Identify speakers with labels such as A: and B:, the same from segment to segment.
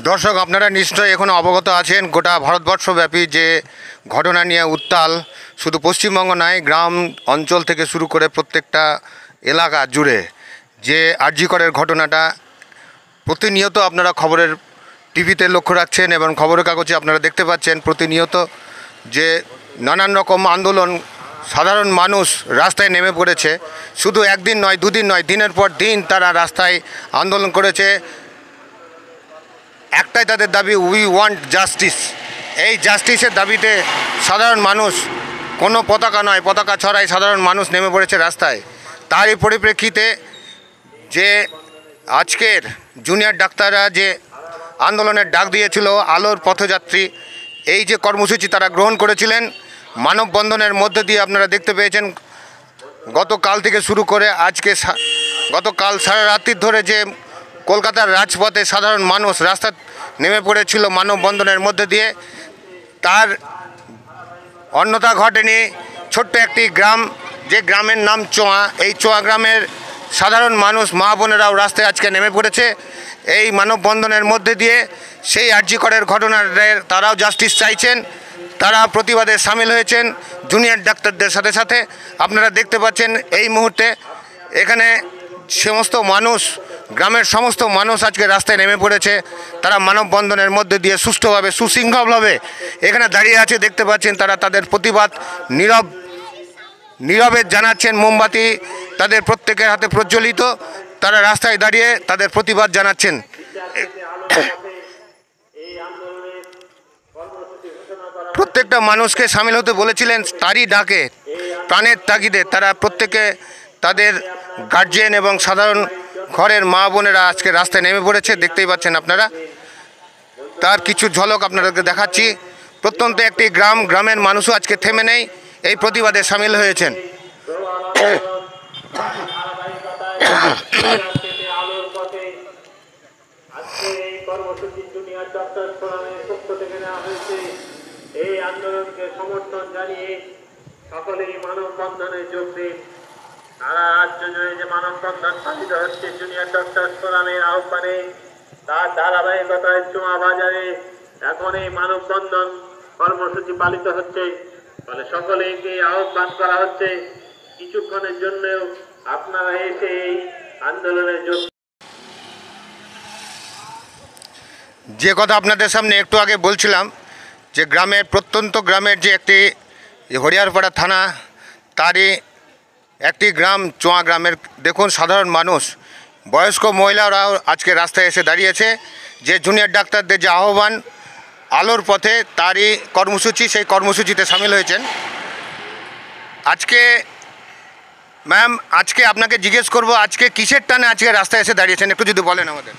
A: দর্শক, আপনারা নিশ্চয়ই এখন অবগত আছেন গোটা ভারতবর্ষব্যাপী যে ঘটনা নিয়ে উত্তাল, শুধু পশ্চিমবঙ্গ নয়, গ্রাম অঞ্চল থেকে শুরু করে প্রত্যেকটা এলাকা জুড়ে যে আরজি করের ঘটনাটা প্রতিনিয়ত আপনারা খবরের টিভিতে লক্ষ্য রাখছেন এবং খবরের কাগজে আপনারা দেখতে পাচ্ছেন প্রতিনিয়ত যে নানান রকম আন্দোলন, সাধারণ মানুষ রাস্তায় নেমে পড়েছে। শুধু একদিন নয়, দুদিন নয়, দিনের পর দিন তারা রাস্তায় আন্দোলন করেছে। একটাই তাদের দাবি, উই ওয়ান্ট জাস্টিস। এই জাস্টিসের দাবিতে সাধারণ মানুষ, কোনো পতাকা নয়, পতাকা ছড়াই সাধারণ মানুষ নেমে পড়েছে রাস্তায়। তারই পরিপ্রেক্ষিতে যে আজকের জুনিয়র ডাক্তাররা যে আন্দোলনের ডাক দিয়েছিল, আলোর পথযাত্রী, এই যে কর্মসূচি তারা গ্রহণ করেছিলেন, মানববন্ধনের মধ্যে দিয়ে আপনারা দেখতে পেয়েছেন গতকাল থেকে শুরু করে আজকে গতকাল সারা রাত্রি ধরে যে কলকাতার রাজপথে সাধারণ মানুষ রাস্তা নেমে পড়েছিল মানববন্ধনের মধ্যে দিয়ে, তার অন্যথা ঘটেনি। ছোট্ট একটি গ্রাম, যে গ্রামের নাম চোয়া, এই চোয়া গ্রামের সাধারণ মানুষ, মা বোনেরাও রাস্তায় আজকে নেমে পড়েছে এই মানববন্ধনের মধ্যে দিয়ে। সেই আরজি করের ঘটনার তারাও জাস্টিস চাইছেন, তারা প্রতিবাদে সামিল হয়েছেন জুনিয়র ডাক্তারদের সাথে সাথে। আপনারা দেখতে পাচ্ছেন এই মুহূর্তে এখানে সমস্ত মানুষ, গ্রামের সমস্ত মানুষ আজকে রাস্তায় নেমে পড়েছে। তারা মানববন্ধনের মধ্যে দিয়ে সুষ্ঠুভাবে, সুশৃঙ্খলভাবে এখানে দাঁড়িয়ে আছে। দেখতে পাচ্ছেন তারা তাদের প্রতিবাদ নীরবে জানাচ্ছেন। মোমবাতি তাদের প্রত্যেকের হাতে প্রজ্বলিত, তারা রাস্তায় দাঁড়িয়ে তাদের প্রতিবাদ জানাচ্ছেন। প্রত্যেকটা মানুষকে সামিল হতে বলেছিলেন তারই ডাকে, প্রাণের তাগিদে তারা প্রত্যেকে তাদের গার্জিয়ান এবং সাধারণ ঘরের মা বোনেরা আজকে রাস্তায় নেমে পড়েছে। দেখতেই পাচ্ছেন আপনারা, তার কিছু ঝলক আপনাদেরকে দেখাচ্ছি। প্রত্যন্ত একটি গ্রাম, গ্রামের মানুষও আজকে থেমে নেই, এই প্রতিবাদে সামিল হয়েছেন।
B: এই আন্দোলনকে সমর্থন জানিয়ে সকলেই মানববন্ধনে যোগ দিন। সারা রাজ্য জুড়ে যে মানববন্ধন পালিত হচ্ছে জুনিয়র ডক্টর ফোরামের আহ্বানে, তার ধারাবাহিকতায় চোয়া বাজারে এখন এই মানববন্ধন কর্মসূচি পালিত হচ্ছে। ফলে সকলেকে আহ্বান করা হচ্ছে কিছুক্ষণের জন্যও আপনারা এসে এই আন্দোলনে যোগ।
A: যে কথা আপনাদের সামনে একটু আগে বলছিলাম, যে গ্রামের, প্রত্যন্ত গ্রামের যে একটি হরিয়ারপাড়া থানা, তারই একটি গ্রাম চোয়া গ্রামের দেখুন সাধারণ মানুষ, বয়স্ক মহিলারাও আজকে রাস্তায় এসে দাঁড়িয়েছে। যে জুনিয়র ডাক্তারদের যে আহ্বান আলোর পথে, তারই কর্মসূচি, সেই কর্মসূচিতে সামিল হয়েছেন। আজকে ম্যাম, আজকে আপনাকে জিজ্ঞেস করব, আজকে কিসের টানে আজকে রাস্তায় এসে দাঁড়িয়েছেন, একটু যদি বলেন আমাদের।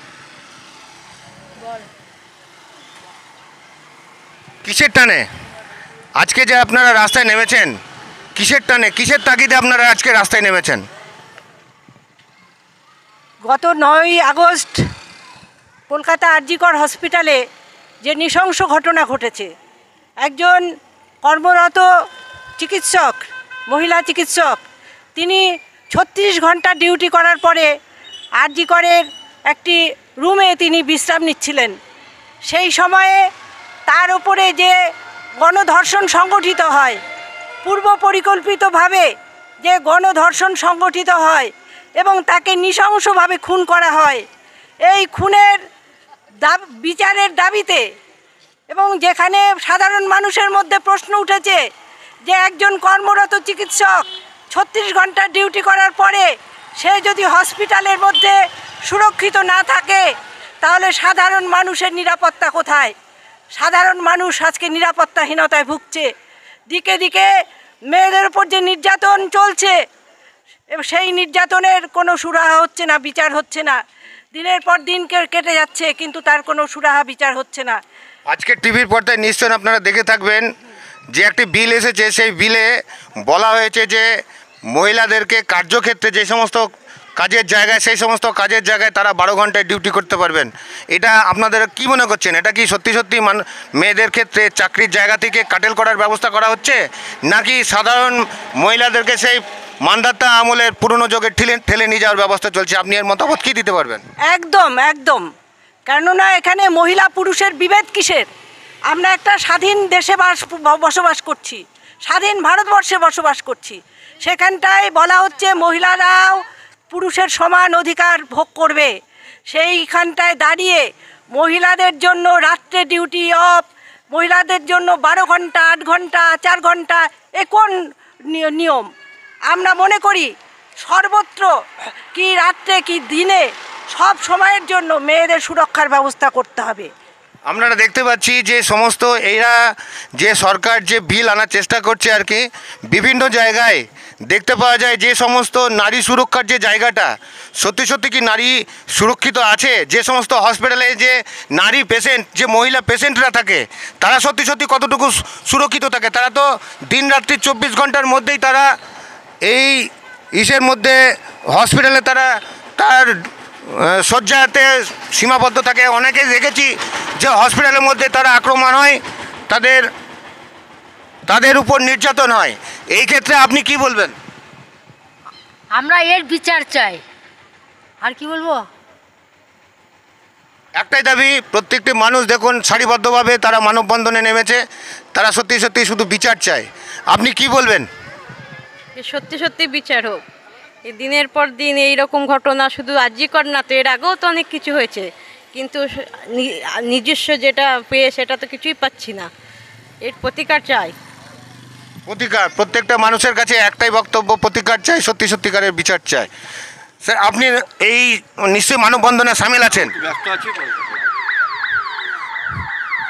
A: কিসের টানে আজকে যে আপনারা রাস্তায় নেমেছেন, কিসের টানে, কিসের তাগিদে আপনারা আজকে রাস্তায় নেমেছেন?
C: গত 9ই আগস্ট কলকাতা আরজি কর হসপিটালে যে নৃশংস ঘটনা ঘটেছে, একজন কর্মরত চিকিৎসক, মহিলা চিকিৎসক, তিনি 36 ঘন্টা ডিউটি করার পরে আরজি করের একটি রুমে তিনি বিশ্রাম নিচ্ছিলেন। সেই সময়ে তার উপরে যে গণধর্ষণ সংগঠিত হয়, পূর্ব পরিকল্পিতভাবে যে গণধর্ষণ সংগঠিত হয় এবং তাকে নৃশংসভাবে খুন করা হয়, এই খুনের বিচারের দাবিতে, এবং যেখানে সাধারণ মানুষের মধ্যে প্রশ্ন উঠেছে যে একজন কর্মরত চিকিৎসক 36 ঘন্টা ডিউটি করার পরে সে যদি হসপিটালের মধ্যে সুরক্ষিত না থাকে, তাহলে সাধারণ মানুষের নিরাপত্তা কোথায়? সাধারণ মানুষ আজকে নিরাপত্তাহীনতায় ভুগছে। দিকে দিকে মেয়েদের উপর যে নির্যাতন চলছে, সেই নির্যাতনের কোনো সুরাহা হচ্ছে না, বিচার হচ্ছে না। দিনের পর দিন কেটে যাচ্ছে, কিন্তু তার কোনো সুরাহা বিচার হচ্ছে না।
A: আজকে টিভির পর্দায় নিশ্চয়ই আপনারা দেখে থাকবেন যে একটি বিল এসেছে, সেই বিলে বলা হয়েছে যে মহিলাদেরকে কার্যক্ষেত্রে যে সমস্ত কাজের জায়গায়, সেই সমস্ত কাজের জায়গায় তারা 12 ঘন্টায় ডিউটি করতে পারবেন। এটা আপনাদের কি মনে করছেন? এটা কি সত্যি সত্যি মেয়েদের ক্ষেত্রে চাকরির জায়গা থেকে কাটেল করার ব্যবস্থা করা হচ্ছে, নাকি সাধারণ মহিলাদেরকে সেই মান্ধাতা আমলের পুরনো যুগে ঠেলে নিয়ে যাওয়ার ব্যবস্থা চলছে? আপনি এর মতামত কী দিতে পারবেন?
C: একদম কেননা এখানে মহিলা পুরুষের বিভেদ কিসের? আমরা একটা স্বাধীন দেশে বসবাস করছি, স্বাধীন ভারতবর্ষে বসবাস করছি। সেখানটায় বলা হচ্ছে মহিলারাও পুরুষের সমান অধিকার ভোগ করবে। সেইখানটায় দাঁড়িয়ে মহিলাদের জন্য রাত্রে ডিউটি অফ, মহিলাদের জন্য 12 ঘন্টা, 8 ঘন্টা, 4 ঘন্টা, এ কোন নিয়ম? আমরা মনে করি সর্বত্র কি রাত্রে কি দিনে সব সময়ের জন্য মেয়েদের সুরক্ষার ব্যবস্থা করতে হবে।
A: আপনারা দেখতে পাচ্ছি যে সমস্ত এরা যে সরকার যে বিল আনার চেষ্টা করছে আর কি, বিভিন্ন জায়গায় দেখতে পাওয়া যায় যে সমস্ত নারী সুরক্ষার যে জায়গাটা, সত্যি সত্যি কি নারী সুরক্ষিত আছে? যে সমস্ত হসপিটালে যে নারী পেশেন্ট, যে মহিলা পেশেন্টরা থাকে, তারা সত্যি সত্যি কতটুকু সুরক্ষিত থাকে? তারা তো দিন রাত্রি 24 ঘন্টার মধ্যেই তারা এই ইসের মধ্যে হসপিটালে তারা তার শয্যাতে সীমাবদ্ধ থাকে। অনেকে দেখেছি যে হসপিটালের মধ্যে তারা আক্রমণ হয়, তাদের উপর নির্যাতন হয়। এই ক্ষেত্রে আপনি কি বলবেন?
D: আমরা এর বিচার চাই, আর কি বলবো?
A: একটাই দাবি, প্রত্যেকটি মানুষ দেখুন সারিবদ্ধভাবে তারা মানববন্ধনে নেমেছে, তারা সত্যি সত্যি শুধু বিচার চায়। আপনি কি বলবেন?
E: সত্যি সত্যি বিচার হোক। এই দিনের পর দিন এই রকম ঘটনা শুধু আরজিকর না, তো এর আগেও তো অনেক কিছু হয়েছে, কিন্তু নিজস্ব যেটা পেয়ে সেটা তো কিছুই পাচ্ছি না। এর প্রতিকার চাই।
A: প্রতিকার, প্রত্যেকটা মানুষের কাছে একটাই বক্তব্য, প্রতিকার চাই, সত্যি সত্যিকারের বিচার চাই। স্যার, আপনি এই নিশ্চয়ই মানববন্ধনে সামিল আছেন?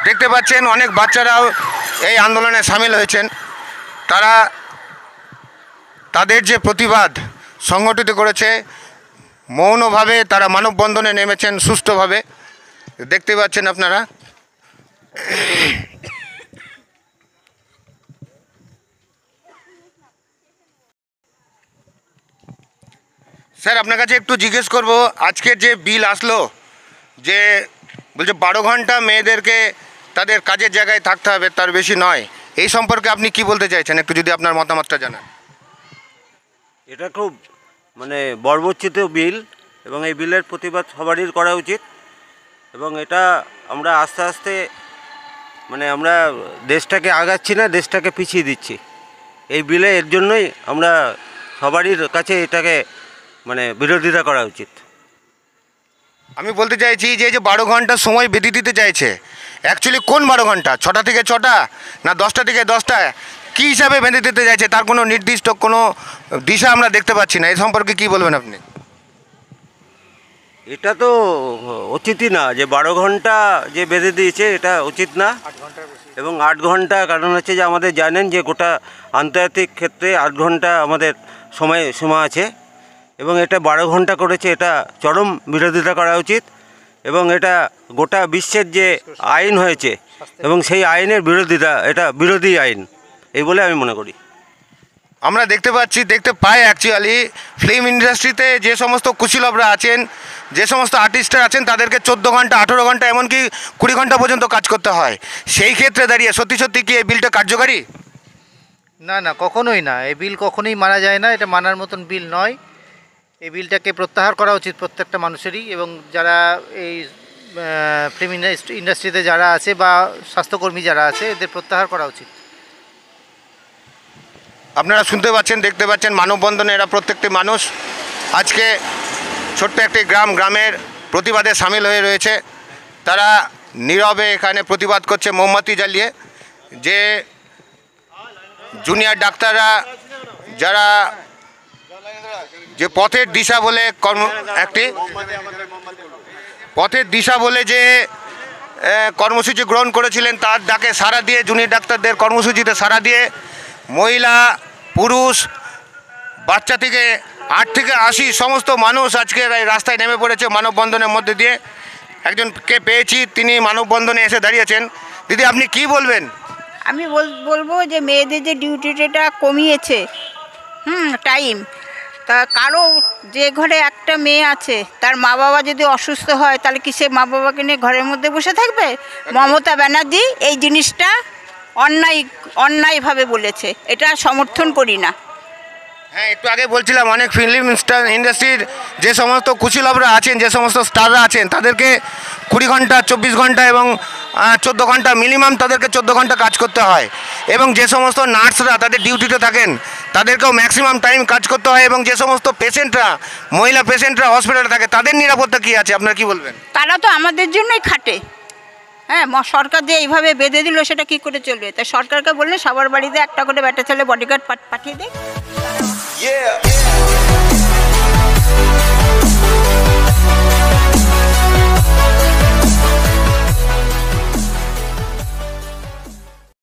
A: দেখতে পাচ্ছেন অনেক বাচ্চারাও এই আন্দোলনে সামিল হয়েছেন। তারা তাদের যে প্রতিবাদ সংগঠিত করেছে, মৌনভাবে তারা মানববন্ধনে নেমেছেন সুষ্ঠুভাবে, দেখতে পাচ্ছেন আপনারা। স্যার, আপনার কাছে একটু জিজ্ঞেস করব, আজকের যে বিল আসলো যে বলছে 12 ঘন্টা মেয়েদেরকে তাদের কাজের জায়গায় থাকতে হবে, তার বেশি নয়, এই সম্পর্কে আপনি কি বলতে চাইছেন? একটু যদি আপনার মতামতটা জানান।
F: এটা খুব বর্বরচিত বিল, এবং এই বিলের প্রতিবাদ সবারই করা উচিত। এবং এটা আমরা আস্তে আস্তে আমরা দেশটাকে আগাচ্ছি না, দেশটাকে পিছিয়ে দিচ্ছি এই বিলে। এর জন্যই আমরা সবারই কাছে এটাকে বিরোধিতা করা উচিত।
A: আমি বলতে চাইছি যে 12 ঘন্টা সময় বেঁধে দিতে চাইছে, অ্যাকচুয়ালি কোন 12 ঘন্টা? 6টা থেকে 6টা না 10টা থেকে 10টা? কী হিসাবে বেঁধে দিতে চাইছে তার কোনো নির্দিষ্ট কোনো দিশা আমরা দেখতে পাচ্ছি না। এই সম্পর্কে কি বলবেন আপনি?
F: এটা তো উচিতই না যে 12 ঘন্টা যে বেঁধে দিয়েছে, এটা উচিত না। এবং 8 ঘন্টা, কারণ হচ্ছে যে আমাদের জানেন যে গোটা আন্তর্জাতিক ক্ষেত্রে 8 ঘন্টা আমাদের সীমা আছে, এবং এটা 12 ঘন্টা করেছে, এটা চরম বিরোধিতা করা উচিত। এবং এটা গোটা বিশ্বের যে আইন হয়েছে এবং সেই আইনের বিরোধিতা, এটা বিরোধী আইন, এই বলে আমি মনে করি।
A: আমরা দেখতে পাই অ্যাকচুয়ালি ফিল্ম ইন্ডাস্ট্রিতে যে সমস্ত কুশীলবরা আছেন, যে সমস্ত আর্টিস্টরা আছেন, তাদেরকে 14 ঘন্টা, 18 ঘন্টা, এমনকি 20 ঘন্টা পর্যন্ত কাজ করতে হয়। সেই ক্ষেত্রে দাঁড়িয়ে সত্যি সত্যি কি এই বিলটা কার্যকারী?
G: না না, কখনোই না। এই বিল কখনোই মানা যায় না, এটা মানার মতন বিল নয়। এই বিলটাকে প্রত্যাহার করা উচিত প্রত্যেকটা মানুষেরই, এবং যারা এই ফিল্ম ইন্ডাস্ট্রিতে যারা আছে বা স্বাস্থ্যকর্মী যারা আছে, এদের প্রত্যাহার করা উচিত।
A: আপনারা শুনতে পাচ্ছেন, দেখতে পাচ্ছেন মানববন্ধনে এরা প্রত্যেকটি মানুষ আজকে ছোট্ট একটি গ্রামের প্রতিবাদে সামিল হয়ে রয়েছে। তারা নীরবে এখানে প্রতিবাদ করছে মোমবাতি জ্বালিয়ে, যে জুনিয়র ডাক্তাররা যারা যে পথের দিশা বলে পথের দিশা বলে যে কর্মসূচি গ্রহণ করেছিলেন, তার ডাকে সাড়া দিয়ে, জুনিয়র ডাক্তারদের কর্মসূচিতে সাড়া দিয়ে মহিলা, পুরুষ, বাচ্চা থেকে 8 থেকে 80 সমস্ত মানুষ আজকে রাস্তায় নেমে পড়েছে মানববন্ধনের মধ্যে দিয়ে। একজনকে পেয়েছি, তিনি মানববন্ধনে এসে দাঁড়িয়েছেন। দিদি, আপনি কি বলবেন?
H: আমি বলবো যে মেয়েদের যে ডিউটিটা কমিয়েছে টাইম, তা কারো যে ঘরে একটা মেয়ে আছে তার মা বাবা যদি অসুস্থ হয়, তাহলে কি সে মা বাবাকে নিয়ে ঘরের মধ্যে বসে থাকবে? মমতা ব্যানার্জি এই জিনিসটা অন্যায়ভাবে বলেছে, এটা সমর্থন করি না।
A: হ্যাঁ, একটু আগে বলছিলাম অনেক ফিল্ম ইন্ডাস্ট্রির যে সমস্ত কুশীলবরা আছেন, যে সমস্ত স্টাররা আছেন, তাদেরকে 20 ঘন্টা 24 ঘন্টা এবং 14 ঘন্টা মিনিমাম তাদেরকে 14 ঘন্টা কাজ করতে হয়। এবং যে সমস্ত নার্সরা তাদের ডিউটিতে থাকেন তাদেরকেও ম্যাক্সিমাম টাইম কাজ করতে হয়। এবং যে সমস্ত পেশেন্টরা, মহিলা পেশেন্টরা হসপিটালে থাকে, তাদের নিরাপত্তা কী আছে আপনার কি বলবেন?
H: তারা তো আমাদের জন্যই খাটে। হ্যাঁ, সরকার যে এইভাবে বেঁধে দিল সেটা কি করে চলবে? তাই সরকারকে বললে সবার বাড়িতে একটা করে বেটা ছেলে বডিগার্ড পাঠিয়ে দেয়।